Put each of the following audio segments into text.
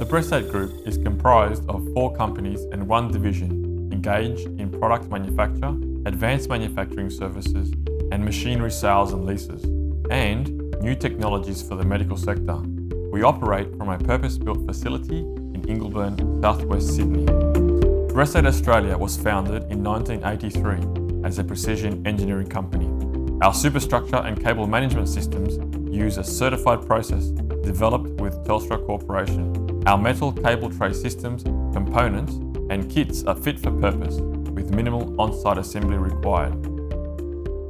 The Breseightgroup is comprised of 4 companies and 1 division engaged in product manufacture, advanced manufacturing services, and machinery sales and leases, and new technologies for the medical sector. We operate from a purpose-built facility in Ingleburn, southwest Sydney. Breseigt Australia was founded in 1983 as a precision engineering company. Our superstructure and cable management systems use a certified process developed with Telstra Corporation. Our metal cable tray systems, components, and kits are fit for purpose, with minimal on-site assembly required.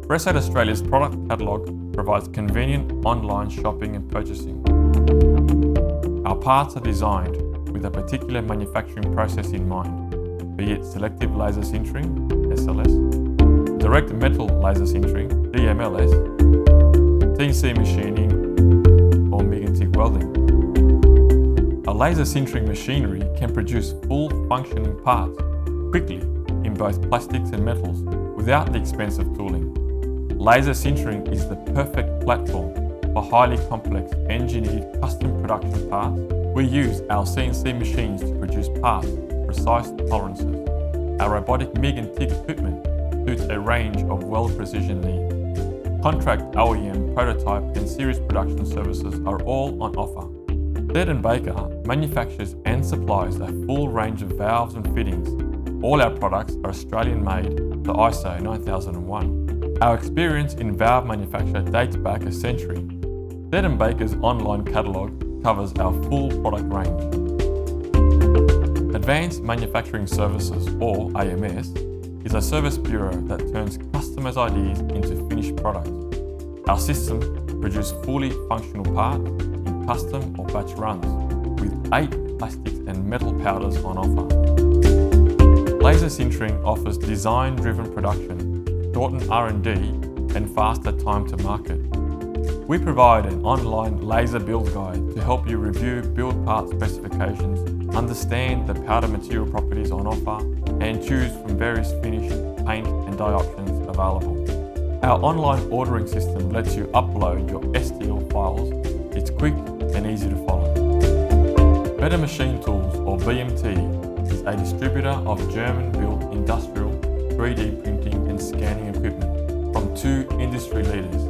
Breseigt Australia's product catalogue provides convenient online shopping and purchasing. Our parts are designed with a particular manufacturing process in mind, be it selective laser sintering, SLS, direct metal laser sintering, DMLS, CNC machining, or MIG and TIG welding. A laser sintering machinery can produce full functioning parts quickly in both plastics and metals without the expense of tooling. Laser sintering is the perfect platform for highly complex engineered custom production parts. We use our CNC machines to produce parts with precise tolerances. Our robotic MIG and TIG equipment suits a range of weld precision needs. Contract OEM, prototype and series production services are all on offer. Baker manufactures and supplies a full range of valves and fittings. All our products are Australian made to ISO 9001. Our experience in valve manufacture dates back a century. Baker's online catalogue covers our full product range. Advanced Manufacturing Services, or AMS, is a service bureau that turns customers' ideas into finished products. Our systems produce fully functional parts in custom or batch runs, with 8 plastics and metal powders on offer. Laser sintering offers design-driven production, shortened R&D, and faster time to market. We provide an online laser build guide to help you review build part specifications, understand the powder material properties on offer, and choose from various finish, paint and dye options available. Our online ordering system lets you upload your STL files. It's quick and easy to follow. Better Machine Tools, or BMT, is a distributor of German-built industrial 3D printing and scanning equipment from 2 industry leaders,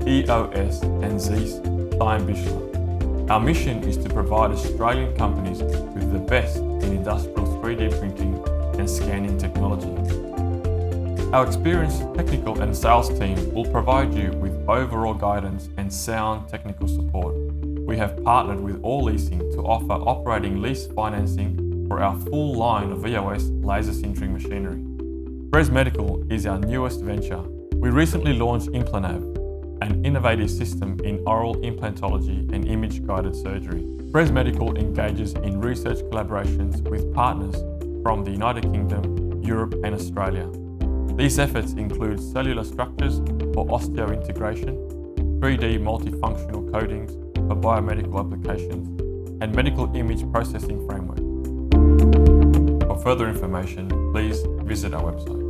EOS and Zeiss Steinbichler. Our mission is to provide Australian companies with the best in industrial 3D printing and scanning technology. Our experienced technical and sales team will provide you with overall guidance and sound technical support. We have partnered with All Leasing to offer operating lease financing for our full line of EOS laser sintering machinery. Bres Medical is our newest venture. We recently launched Implanab, an innovative system in oral implantology and image-guided surgery. Bres Medical engages in research collaborations with partners from the United Kingdom, Europe and Australia. These efforts include cellular structures for osseointegration, 3D multifunctional coatings for biomedical applications, and medical image processing framework. For further information, please visit our website.